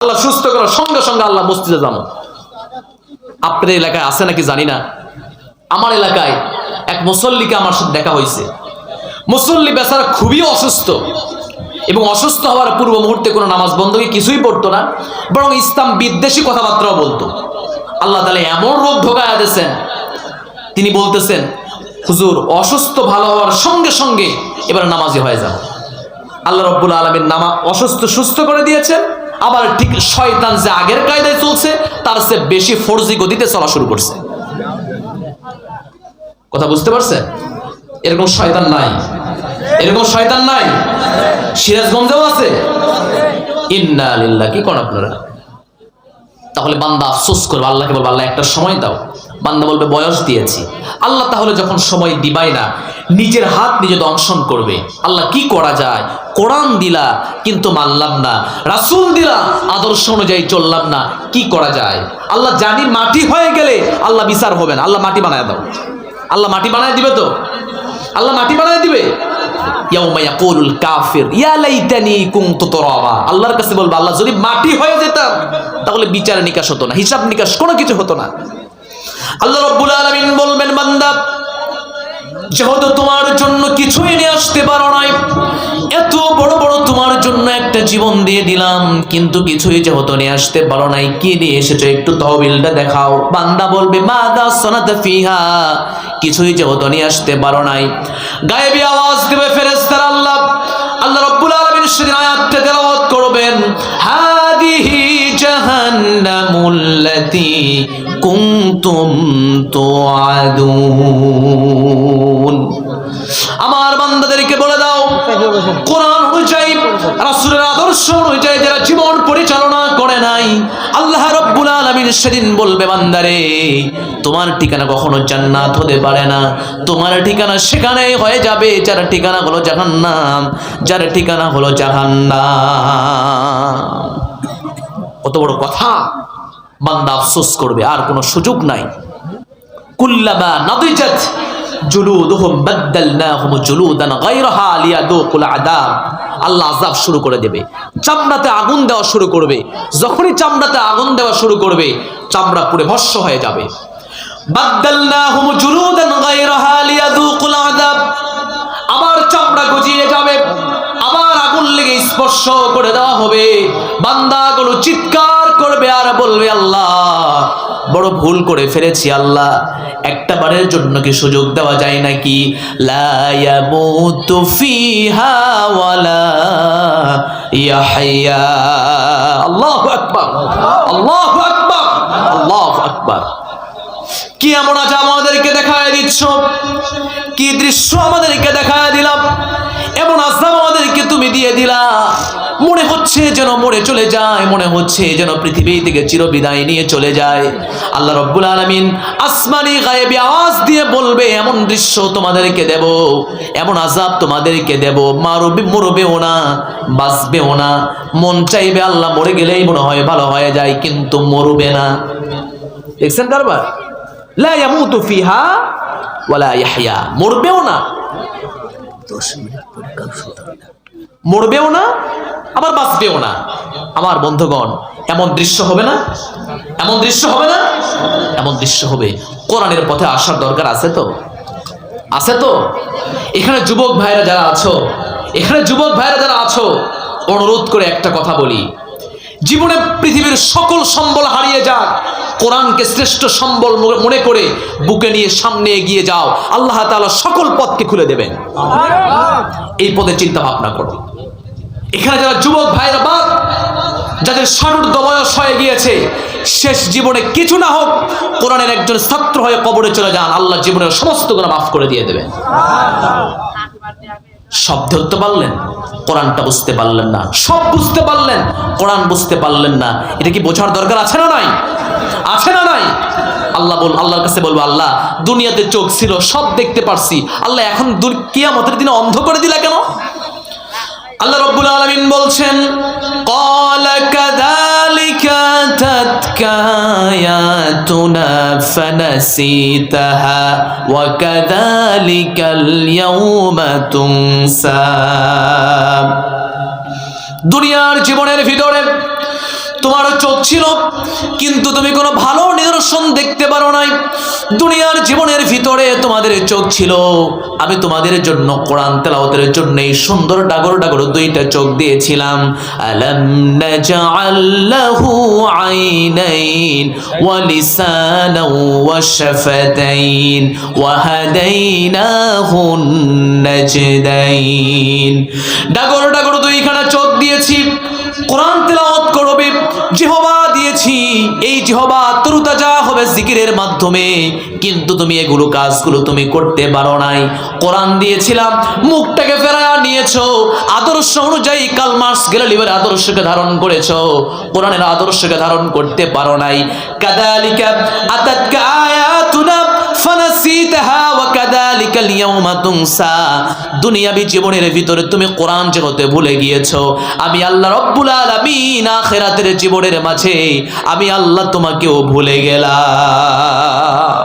আল্লাহ সুস্থ করার সঙ্গে সঙ্গে আল্লাহ মসজিদে যাবো। আপনাদের এলাকায় আছে নাকি জানি না, আমার এলাকায় এক মুসল্লিকে আমার সাথে দেখা হয়েছে। মুসল্লি বেচারা খুবই অসুস্থ এবং অসুস্থ হওয়ার পূর্ব মুহূর্তে কোনো নামাজ বন্দী কিছুই পড়তো না, বরং ইসলাম বিদ্বেষী কথাবার্তাও বলতো। আল্লাহ তাআলা এমন রোগ ঢোকায়া দিয়েছেন, তিনি বলতেছেন হুজুর অসুস্থ ভালো হওয়ার সঙ্গে সঙ্গে এবার নামাজি হয়ে যাও। আল্লাহ রাব্বুল আলামিন অসুস্থ সুস্থ করে দিয়েছেন। আবার ঠিক শয়তান যে আগের কায়দায় চলছে তার চেয়ে বেশি ফরজি গতিতে চলা শুরু করছে। কথা বুঝতে পারছেন? এরকম শয়তান নাই, এরকম শয়তান নাই। সিরাজগঞ্জেও আছে। ইন্না লিল্লাহ। কি করেন আপনারা? তাহলে বান্দা আফসোস করবে, আল্লাহকে বলবে আল্লাহ একটা সময় দাও। বান্দা বলবে বয়স দিয়েছি। আল্লাহ তাহলে যখন সময় দিবাই না, নিজের হাত নিজে দংশন করবে। আল্লাহ কি করা যায়? কোরআন দিলা কিন্তু মানলাম না, রাসূল দিলা আদর্শ অনুযায়ী চললাম না, কি করা যায়? আল্লাহ জানি মাটি হয়ে গেলে আল্লাহ বিচার হবে না। আল্লাহ মাটি বানায় দাও। আল্লাহ মাটি বানায় দিবে তো? আল্লাহ মাটি বানায় দিবে। ইয়াউমা ইয়াকুলুল কাফির ইয়া লাইতানি কুনতু তুরাবা। আল্লাহর কাছে বলবে আল্লাহ যদি মাটি হয়ে যেতাম তাহলে বিচার নিকাশ হতো না, হিসাব নিকাশ কোনো কিছু হতো না। আল্লাহ রাব্বুল আলামিন বলবেন বান্দা যেহেতু তোমার জন্য কিছুই নিয়ে আসতে পারো নাই, এত বড় বড় তোমার জন্য একটা জীবন দিয়ে দিলাম, কিন্তু কিছুই যেহেতু নিয়ে আসতে পারো নাই, কি নিয়ে এসেছো একটু তহবিলটা দেখাও। বান্দা বলবে মাদা সানাতা ফিহা, কিছুই যেহেতু নিয়ে আসতে পারো নাই। গায়েবী আওয়াজ দেবে ফেরেশতারা, আল্লাহ রাব্বুল আলামিন সেদিন আয়াতটা তেলাওয়াত করবেন, হাদিহি জাহান্নামুল্লাতী কুনতুম তুআদুন। আমার বান্দাদেরকে বলে দাও কোরআন অনুযায়ী রাসূলের আদর্শ অনুযায়ী যারা জীবন পরিচালনা করে নাই, আল্লাহ রাব্বুল আলামিন সেদিন বলবে বান্দারে তোমার ঠিকানা কখনো জান্নাত হতে পারে না, তোমার ঠিকানা সেখানেই হয়ে যাবে যার ঠিকানা হলো জাহান্নাম, যার ঠিকানা হলো জাহান্নাম। কত বড় কথা! বান্দা আফসোস করবে, আর কোনো সুযোগ নাই। কুল্লামা নাদিজাত জুলুদুহুম বাদদালনাহুম জুলুদান গায়রাহা লিয়াদুকুল আযাব। আল্লাহ আযাব শুরু করে দেবে, চামড়াতে আগুন দেওয়া শুরু করবে। যখনই চামড়াতে আগুন দেওয়া শুরু করবে চামড়া পুড়ে ভস্ম হয়ে যাবে। বাদদালনাহুম জুলুদান গায়রাহা লিয়াদুকুল আযাব। আবার চামড়া গজিয়ে যাবে, আবার আগুন লেগে স্পর্শ করে দেওয়া হবে। বান্দাগুলো চিৎকার করবে আর বলবে আল্লাহ বড় ভুল করে ফেলেছি, আল্লাহ একটা বারের জন্য কি সুযোগ দেওয়া যায় নাকি? লা ইয়ামুতু ফিহা ওয়ালা ইয়াহইয়া। আল্লাহু আকবার, আল্লাহু আকবার, আল্লাহু আকবার। কি এমন আজ আমাদেরকে দেখায় দিচ্ছ, কি দৃশ্য আমাদেরকে দেখায় দিলাম, এমন আযাব আমাদেরকে তুমি দিয়ে দিলা। মনে হচ্ছে যেন মরে চলে যায়, মনে হচ্ছে যেন পৃথিবী থেকে চিরবিদায় নিয়ে চলে যায়। আল্লাহ রাব্বুল আলামিন আসমানি গায়েবী আওয়াজ দিয়ে বলবে এমন দৃশ্য তোমাদেরকে দেব, এমন আযাব তোমাদেরকে দেব, মরবেও না, বাঁচবেও না। মন চাইবে আল্লাহ মরে গেলেই মনে হয় ভালো হয়ে যায়, কিন্তু মরবে না। দেখছেন কারবার? লা ইয়ামুতু ফিহা ওয়ালা ইয়াহইয়া। মরবেও না, 10 মিনিট পরে কাল শুনতে মরবেও না, আবার বাঁচবেও না। আমার বন্ধুগণ এমন দৃশ্য হবে না? এমন দৃশ্য হবে না? এমন দৃশ্য হবে। কোরআনের পথে আসার দরকার আছে তো? আছে তো? এখানে যুবক ভাইরা যারা আছো, এখানে যুবক ভাইরা যারা আছো, অনুরোধ করে একটা কথা বলি, জীবনে পৃথিবীর সকল সম্বল হারিয়ে যাক, কোরআনকে শ্রেষ্ঠ সম্বল মনে করে বুকে নিয়ে সামনে এগিয়ে যাও, আল্লাহ তাআলা সকল পথকে খুলে দেবেন। এই পথে চিন্তা ভাবনা করো। এখানে যারা যুবক ভাইরা বাদ, যাদের ষাটোর্ধ্ব বয়স হয়ে গিয়েছে, শেষ জীবনে কিছু না হোক কোরআনের একজন ছাত্র হয়ে কবরে চলে যান, আল্লাহ জীবনের সমস্ত গুনাহ মাফ করে দিয়ে দেবেন। সব ধরতে পারলেন, কোরআনটা বুঝতে পারলেন না। সব বুঝতে পারলেন, কোরআন বুঝতে পারলেন না। এটা কি বোঝার দরকার আছে না নাই? আছে না নাই? আল্লাহর কাছে বলবো আল্লাহ দুনিয়াতে চোখ ছিল, সব দেখতে পারছি, আল্লাহ এখন কিয়ামতের দিনে অন্ধ করে দিলা কেন? আল্লাহ রাব্বুল আলামিন বলছেন ক্বালা কাযালিকা তাতকা আয়াতুনা ফানাসিতাহা ওয়া কাযালিকাল ইয়াওমা তুনসা। দুনিয়ার জীবনের ভিতরে তোমারও চোখ ছিল কিন্তু তুমি কোনো ভালো নিদর্শন দেখতে পারো নাই। দুনিয়ার জীবনের ভিতরে তোমাদের চোখ ছিল, আমি তোমাদের জন্য কোরআন তেলাওয়াতের জন্য এই সুন্দর ডাগর ডাগর দুইটা চোখ দিয়েছিলাম। আলাম নাজআল লাহু আইনাইন ওয়া লিসানাও ওয়া শাফাতাইন ওয়া হাদাইনাহুন নাজদাইন। ডাগর ডাগর দুইখানা চোখ দিয়েছি, কোরআন তেলাওয়াত করবে। জিহবা দিয়েছি, এই জিহবা তরুতাজা হবে জিকিরের মাধ্যমে, কিন্তু তুমি এগুলো কাজগুলো তুমি করতে পারো নাই। কোরআন দিয়েছিলাম, মুখটাকে ফেরায়া নিয়েছো, আদর্শ অনুযায়ী কাল মার্কস গেলেলিভের আদর্শকে ধারণ করেছো, কোরআনের আদর্শকে ধারণ করতে পারো নাই। কাযালিকা আতাতকা আয়াতুনা ফানাসিতাহা ওয়া কাযালিকাল ইয়াউমা তুনসা। দুনিয়াবী জীবনের ভিতরে তুমি কোরআন জগতে ভুলে গিয়েছো, আমি আল্লাহ রব্বুল আলামিন আখিরাতের জীবনের মাঝে আমি আল্লাহ তোমাকেও ভুলে গেলাম।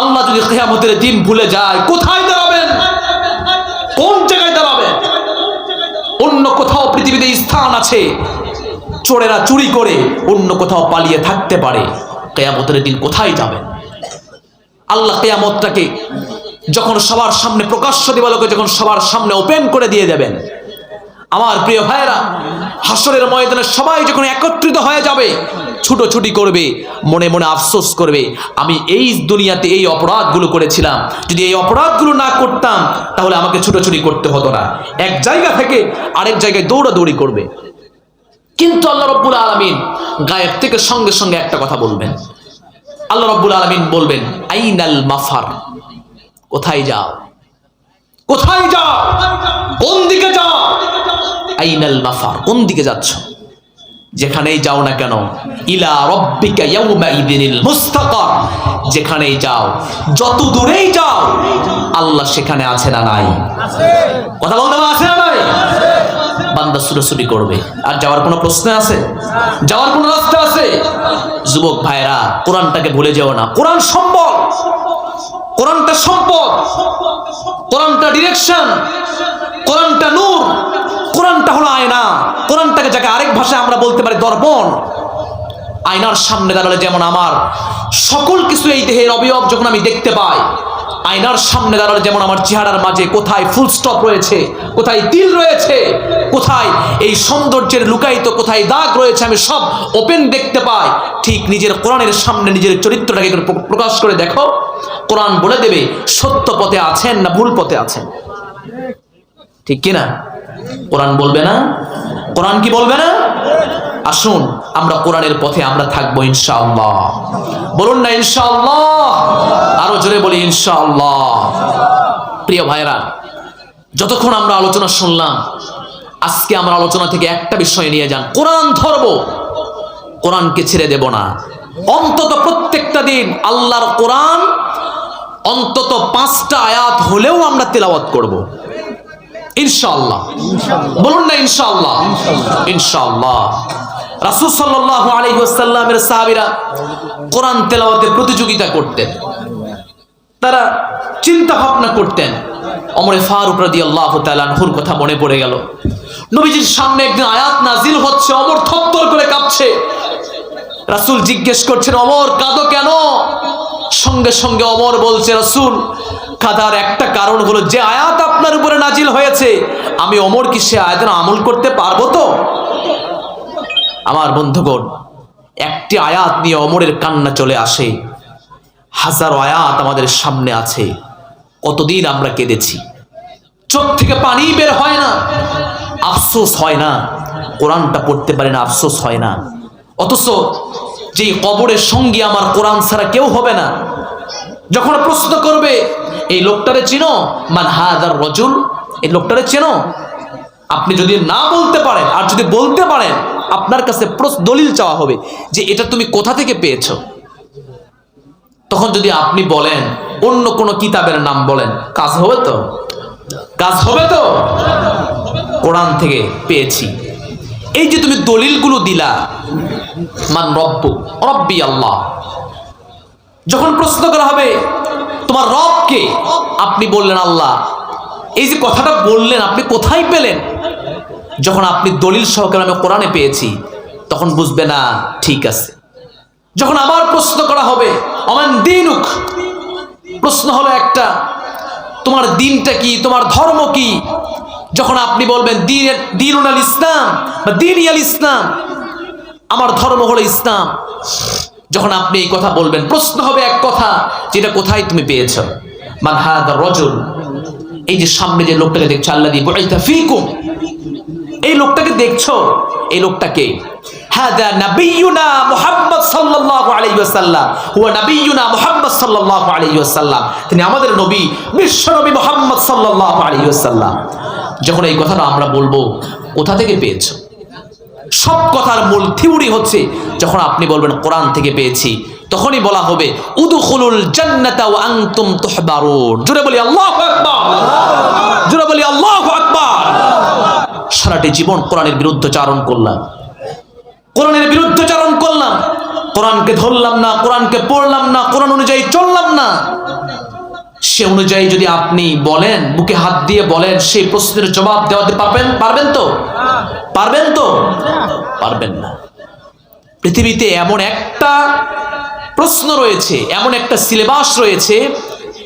আল্লাহ যদি কিয়ামতের দিন ভুলে যায়, কোথায় দাঁড়াবেন? কোন জায়গায় দাঁড়াবেন? অন্য কোথাও পৃথিবীতে স্থান আছে, চোরেরা চুরি করে অন্য কোথাও পালিয়ে থাকতে পারে, কিয়ামতের দিন কোথায় যাবেন? আল্লাহ কিয়ামতটাকে যখন সবার সামনে প্রকাশ্য দিবালোকে যখন সবার সামনে ওপেন করে দিয়ে দেবেন, আমার প্রিয় ভাইরা, হাসরের ময়দানে সবাই যখন একত্রিত হয়ে যাবে, ছুটোছুটি করবে, মনে মনে আফসোস করবে, আমি এই দুনিয়াতে এই অপরাধগুলো করেছিলাম, যদি এই অপরাধগুলো না করতাম তাহলে আমাকে ছুটোছুটি করতে হতো না। এক জায়গা থেকে আরেক জায়গায় দৌড়াদৌড়ি করবে। কিন্তু আল্লাহ রব্বুল আলামিন গায়েব থেকে সঙ্গে সঙ্গে একটা কথা বলবেন। আল্লাহ রব্বুল আলামিন বলবেন, আইনাল মাফার, কোথায় যাও? কোথায় যাও? কোন দিকে যাও? আইনাল মাফার, কোন দিকে যাচ্ছ? যেখানেই যাও না কেন, ইলা রাব্বিকা ইয়াউমাইদিনিল মুস্তাকার, যেখানেই যাও, যত দূরেই যাও, আল্লাহ সেখানে আছে না নাই? আছে। কথা বলতে আছে না নাই? বান্দা ছুটোছুটি করবে। আর যাওয়ার কোনো প্রশ্ন আছে? যাওয়ার কোনো রাস্তা আছে? যুবক ভাইরা, কোরআনটাকে ভুলে যেও না। কোরআন সম্বল, কোরআনটা সম্পদ, কোরআনটা ডিরেকশন, কোরআনটা নূর, কোরআনটা হলো আয়না। কোরআনটাকে যাকে আরেক ভাষায় আমরা বলতে পারি দর্পণ। আয়নার সামনে দাঁড়ালে যেমন আমার সকল কিছু এই দেহের অবয়ব যখন আমি দেখতে পাই, আয়নার সামনে দাঁড়ালে যেমন আমার চেহারার মাঝে কোথায় ফুল স্টপ রয়েছে, কোথায় তিল রয়েছে, কোথায় এই সৌন্দর্যের লুকায়িত কোথায় দাগ রয়েছে, আমি সব ওপেন দেখতে পাই, ঠিক নিজের কোরআনের সামনে নিজের চরিত্রটাকে প্রকাশ করে দেখো, কোরআন বলে দেবে সত্য পথে আছেন না ভুল পথে আছেন। ঠিক কিনা? কোরআন বলবে না? কোরআন কি বলবে না? আসুন আমরা কোরআনের পথে আমরা থাকবো ইনশাআল্লাহ। বলুন না ইনশাআল্লাহ, আরো জোরে বলি ইনশাআল্লাহ। প্রিয় ভাইরা, যতক্ষণ আমরা আলোচনা শুনলাম, আজকে আমরা আলোচনা থেকে একটা বিষয় নিয়ে যান, কোরআন ধরবো, কোরআনকে ছেড়ে দেব না। অন্তত প্রত্যেকটা দিন আল্লাহর কোরআন অন্তত 5টা আয়াত হলেও আমরা তেলাওয়াত করব ইনশাআল্লাহ। বলুন না ইনশাআল্লাহ। ইনশাআল্লাহ। রাসূল সাল্লাল্লাহু আলাইহি ওয়াসাল্লামের সাহাবীরা কোরআন তেলাওয়াতের প্রতিযোগিতা করতেন, তারা চিন্তা ভাবনা করতেন। ওমর ফারুক রাদিয়াল্লাহু তাআলা আনহুর কথা মনে পড়ে গেল। নবীজির সামনে একদিন আয়াত নাজিল হচ্ছে, ওমর থরথর করে কাঁপছে। রাসূল জিজ্ঞেস করছেন, ওমর কাঁদো কেন? সঙ্গে সঙ্গে ওমর বলছে, রাসূল কাঁদার একটা কারণ হলো যে আয়াত আপনার উপরে নাজিল হয়েছে, আমি ওমর কি সে আয়াতের আমল করতে পারবো তো? আমার বন্ধুগণ, একটি আয়াত নিয়ে ওমরের কান্না চলে আসে। হাজারো আয়াত আমাদের সামনে আছে, কতদিন আমরা কেঁদেছি, চোখ থেকে পানি বের হয় না, আফসোস হয় না, কোরআনটা পড়তে পারে না, আফসোস হয় না। অথচ যে কবরের সঙ্গী আমার কোরআন ছাড়া কেউ হবে না, যখন প্রশ্ন করবে এই লোকটারে চিনো, মান হাযার রাজুল, এই লোকটারে চেনো, আপনি যদি না বলতে পারেন আর যদি বলতে পারেন, আপনার কাছে দলিল চাওয়া হবে যে এটা তুমি কোথা থেকে পেয়েছো। তখন যদি আপনি বলেন অন্য কোন কিতাবের নাম বলেন, কাজ হবে তো? কাজ হবে তো? কোরআন থেকে পেয়েছি। এই যে তুমি দলিলগুলো দিলা, মান রব্বু, রব্বি আল্লাহ। যখন প্রশ্ন করা হবে তোমার রব কে, আপনি বললেন আল্লাহ। এই যে কথাটা বললেন, আপনি কোথায় পেলেন? যখন আপনি দলিল সহকারে আমি কোরআনে পেয়েছি তখন বুঝবে না ঠিক আছে। যখন আবার প্রশ্ন করা হবে অমান দীনুক, প্রশ্ন হলো একটা, তোমার দিনটা কি, তোমার ধর্ম কি? যখন আপনি বলবেন দীনুল ইসলাম বা দীনিয়াল ইসলাম, আমার ধর্ম হলো ইসলাম, যখন আপনি এই কথা বলবেন প্রশ্ন হবে এক কথা, যেটা কোথায় তুমি পেয়েছো? মান হাদা রাজুল, এই যে সামনে যে লোকটাকে দেখছো, আল্লাযী বুইসা ফীকুম, এই লোকটাকে দেখছো, এই লোকটাকে হাদা নবিয়ুনা মুহাম্মদ সাল্লাল্লাহু আলাইহি ওয়াসাল্লাম, হুয়া নবিয়ুনা মুহাম্মদ সাল্লাল্লাহু আলাইহি ওয়াসাল্লাম, তিনি আমাদের নবী, বিশ্ব নবী মুহাম্মদ সাল্লাল্লাহু আলাইহি ওয়াসাল্লাম। যখন এই কথাটা আমরা বলবো কোথা থেকে পেয়েছো, সব কথার মূল থিওরি হচ্ছে যখন আপনি বলবেন কোরআন থেকে পেয়েছি, তখনই বলা হবে উদখুলুল জান্নাতা ওয়া আনতুম তুহবারুন। জোরে বলি আল্লাহু আকবার, জোরে বলি আল্লাহু আকবার। সারাটি জীবন কোরআনের বিরুদ্ধাচরণ করলাম, কোরআনের বিরুদ্ধাচরণ করলাম, কোরআনকে ধরলাম না, কোরআনকে পড়লাম না, কোরআন অনুযায়ী চললাম না। সে অনুযায়ী যদি আপনি বলেন, বুকে হাত দিয়ে বলেন, সেই প্রশ্নের জবাব দেওয়াতে পারবেন তো? পারবেন তো? পারবেন না। পৃথিবীতে এমন একটা প্রশ্ন রয়েছে, এমন একটা সিলেবাস রয়েছে,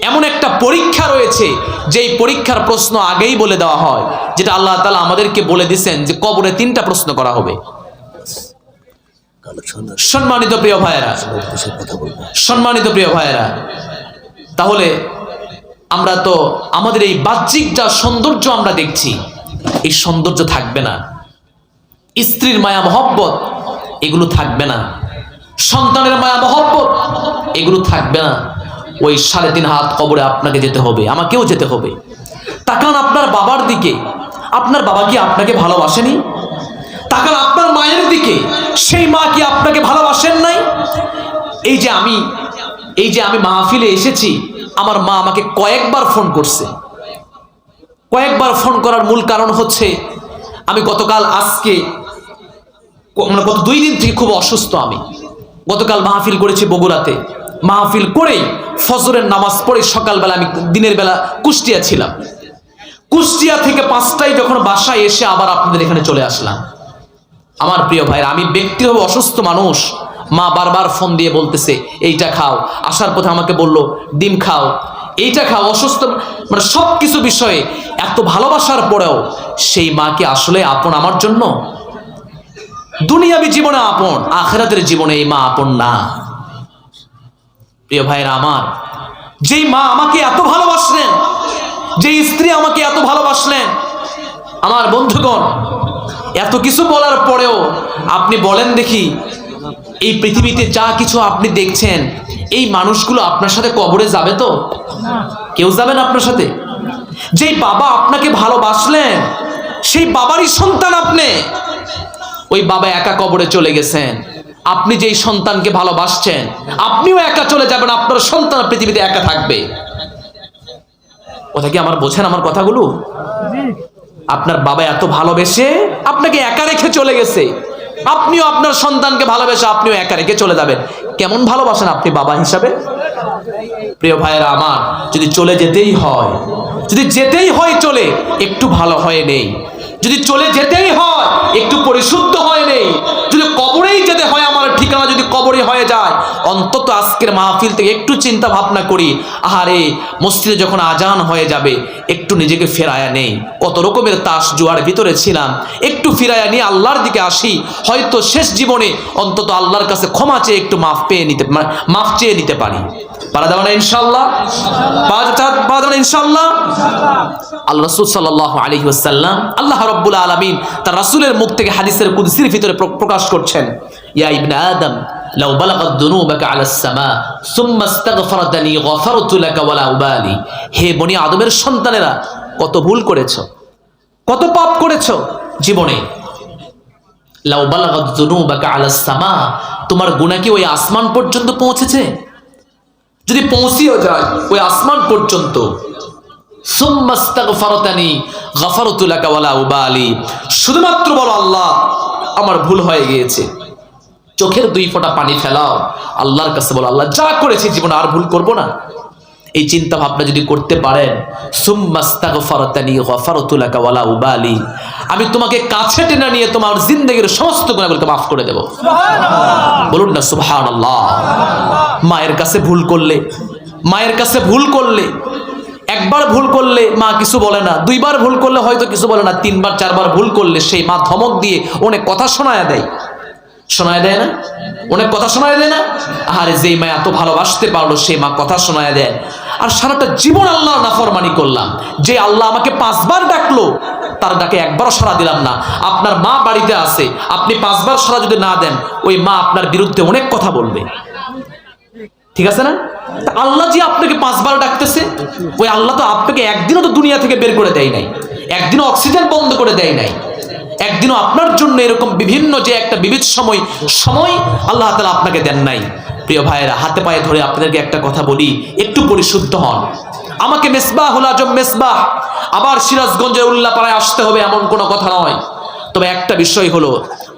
এমন একটা পরীক্ষা রয়েছে, যেই পরীক্ষার প্রশ্ন আগেই বলে দেওয়া হয়, যেটা আল্লাহ তাআলা আমাদেরকে বলে দিয়েছেন যে কবরে 3টা প্রশ্ন করা হবে। সম্মানিত প্রিয় ভাইয়েরা, সম্মানিত প্রিয় ভাইয়েরা, তাহলে আমরা তো আমাদের এই বাহ্যিক যা সৌন্দর্য আমরা দেখছি, এই সৌন্দর্য থাকবে না, স্ত্রীর মায়া মহব্বত এগুলো থাকবে না, সন্তানের মায়া মহব্বত এগুলো থাকবে না। ওই 3.5 হাত কবরে আপনাকে যেতে হবে, আমাকেও যেতে হবে। তাকান আপনার বাবার দিকে, আপনার বাবা কি আপনাকে ভালোবাসেনি? তাকান আপনার মায়ের দিকে, সেই মা কি আপনাকে ভালোবাসেন নাই? এই যে আমি মাহফিলে এসেছি, আমার মা আমাকে কয়েকবার ফোন করছে। কয়েকবার ফোন করার মূল কারণ হচ্ছে আমি গতকাল, আজকে মানে গত 2 দিন থেকে খুব অসুস্থ। আমি গতকাল মাহফিল করেছি বগুড়াতে, মাহফিল করেই ফজরের নামাজ পড়ে সকালবেলা আমি দিনের বেলা কুষ্টিয়া ছিলাম। কুষ্টিয়া থেকে 5টায় যখন বাসায় এসে আবার আপনাদের এখানে চলে আসলাম। আমার প্রিয় ভাইরা, আমি ব্যক্তিগতভাবে অসুস্থ মানুষ, মা বারবার ফোন দিয়ে বলতেছে এইটা খাও, আসার পথে আমাকে বললো ডিম খাও, এইটা খাও, অসুস্থ, মানে সব কিছু বিষয়ে এত ভালোবাসার পরেও সেই মা কি আসলে আপন আমার জন্য? দুনিয়াবী জীবনে আপন, আখিরাতের জীবনে এই মা আপন না। প্রিয় ভাইরা আমার, যেই মা আমাকে এত ভালোবাসলেন, যে স্ত্রী আমাকে এত ভালোবাসলেন, আমার বন্ধুগণ, এত কিছু বলার পরেও আপনি বলেন দেখি, এই পৃথিবীতে যা কিছু আপনি দেখছেন, এই মানুষগুলো আপনার সাথে কবরে যাবে তো? কেউ যাবে না আপনার সাথে। যেই বাবা আপনাকে ভালোবাসলেন, সেই বাবারই সন্তান আপনি, ওই বাবা একা কবরে চলে গেছেন। আপনি যেই সন্তানকে ভালোবাসছেন, আপনিও একা চলে যাবেন, আপনার সন্তান পৃথিবীতে একা থাকবে। কথা কি আমার বোঝেন আমার কথাগুলো? আপনার বাবা এত ভালোবেসে আপনাকে একা রেখে চলে গেছে, আপনিও আপনার সন্তানকে ভালোবেসে আপনিও একা রেখে চলে যাবেন। কেমন ভালোবাসেন আপনি বাবা হিসাবে? প্রিয় ভাইয়েরা আমার, যদি চলে যেতেই হয়, যদি যেতেই হয় চলে, একটু ভালো হয়ে নেই। যদি চলে যেতেই হয়, একটু পরিশুদ্ধ হয়ে নেই। যদি কবরেই যেতে হয়, আমার ঠিকানা যদি কবরে হয়ে যায়, অন্তত আজকের মাহফিল থেকে একটু চিন্তা ভাবনা করি, আহারে মসজিদে যখন আজান হয়ে যাবে একটু নিজেকে ফেরায়া নেই। কত রকমের তাস জুয়ার ভিতরে ছিলাম, একটু ফিরায়া নিয়ে আল্লাহর দিকে আসি। হয়তো শেষ জীবনে অন্তত আল্লাহর কাছে ক্ষমা চেয়ে একটু মাফ চেয়ে নিতে পারি। পারা যাবে না ইনশাআল্লাহ? পারা যাবে না ইনশাআল্লাহ? আল্লাহ রাসূল সাল্লাল্লাহু আলাইহি ওয়াসাল্লাম, আল্লাহ রাব্বুল আলামিন তার রাসূলের মুখ থেকে হাদিসের কুদসির ভিতরে প্রকাশ করছেন, ইয়া ইবনে আদম লাউ বালাগাত যুনুবাকা আলাস সামা সুম্মা ইস্তাগফারতানি গফারতু লাকা ওয়ালা উবালি। হে বনি আদমের সন্তানেরা, কত ভুল করেছো, কত পাপ করেছো জীবনে। লাউ বালাগাত যুনুবাকা আলাস সামা, তোমার গুনাহ কি ওই আসমান পর্যন্ত পৌঁছেছে? যদি পৌঁছিও যায় ওই আসমান পর্যন্ত, সুম্মা ইস্তাগফারতানি গফারতু লাকা ওয়ালা উবালি, শুধুমাত্র বলো আল্লাহ আমার ভুল হয়ে গিয়েছে, চোখের 2 ফোঁটা পানি ফেলাও, আল্লাহর কাছে বলো আল্লাহ যা করেছি জীবনে আর ভুল করব না। এই চিন্তা ভাবনা যদি করতে পারেন, সুম্মাস্তাগফারতানি গফারতু লাকা ওয়ালা উবালি, আমি তোমাকে কাছে টেনে নিয়ে তোমার জিন্দেগীর সমস্ত গুনাহগুলোকে মাফ করে দেব। বলুন না সুবহানাল্লাহ। মায়ের কাছে ভুল করলে, একবার ভুল করলে মা কিছু বলে না, দুইবার ভুল করলে হয়তো কিছু বলে না, তিনবার চারবার ভুল করলে সেই মা ধমক দিয়ে অনেক কথা শোনায় দেয় না? অনেক কথা শোনায় দেয় না? আরে যেই মা এত ভালোবাসতে পারলো সেই মা কথা শোনায় দেয়। আর সারাটা জীবন আল্লাহর নাফরমানি করলাম, যে আল্লাহ আমাকে 5 বার ডাকলো তার ডাকে একবারও সাড়া দিলাম না। আপনার মা বাড়িতে আছে, আপনি 5 বার সাড়া যদি না দেন, ওই মা আপনার বিরুদ্ধে অনেক কথা বলবে, ঠিক আছে না? আল্লাহ যে আপনাকে 5 বার ডাকতেছে, ওই আল্লাহ তো আপনাকে একদিনও তো দুনিয়া থেকে বের করে দেয় নাই, একদিনও অক্সিজেন বন্ধ করে দেয় নাই, একদিনও আপনার জন্য এরকম বিভিন্ন যে একটা বিবিধ সময় আল্লাহ তাআলা আপনাকে দেন নাই। প্রিয় ভাইয়েরা, হাতে পায়ে ধরে আপনাদেরকে একটা কথা বলি, একটু পরিশুদ্ধ হন। আমাকে মেসবাহুল আজম মেসবাহ আবার সিরাজগঞ্জের উল্লাপাড়ায় আসতে হবে এমন কোনো কথা নয়। তবে একটা বিষয় হলো,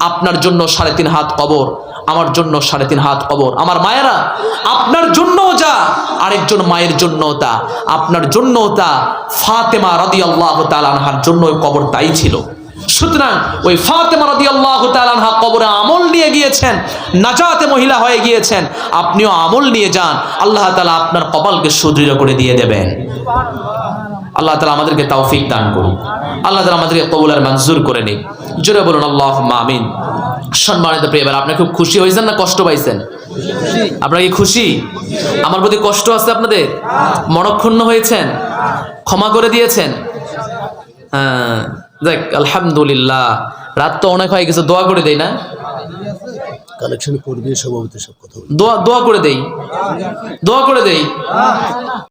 আপনার জন্য 3.5 হাত কবর, আমার জন্য 3.5 হাত কবর। আমার মায়েরা, আপনার জন্যও যা, আরেকজন মায়ের জন্যও তা, আপনার জন্যও তা। ফাতেমা রাদিয়াল্লাহু তাআলা আনহার জন্য ওই কবর তাই ছিল। সুতরাং ওই ফাতেমা রাদিয়াল্লাহু তাআলা আনহা কবরে আমল নিয়ে গিয়েছেন, নাজাতে মহিলা হয়ে গিয়েছেন। আপনিও আমল নিয়ে যান, আল্লাহ তাআলা আপনার কপালকে সুদৃঢ় করে দিয়ে দেবেন। আল্লাহ তাআলা আমাদেরকে তৌফিক দান করুন, আল্লাহ তাআলা আমাদেরকে কবুল আর মঞ্জুর করে নিন। জোরে বলুন আল্লাহুম্মা আমিন। সম্মানিত প্রিয় ভাই, আপনি খুব খুশি হয়েছেন না কষ্ট পাইছেন? আপনারা কি খুশি? আমার প্রতি কষ্ট আছে আপনাদের? মনক্ষুণ্ণ হয়েছেন? ক্ষমা করে দিয়েছেন? হ্যাঁ, দেখ আলহামদুলিল্লাহ। রাত তো অনেক হয়ে গেছে, দোয়া করে দেই না? কালেকশন করবে সভাপতি সব কথা দোয়া করে দেই।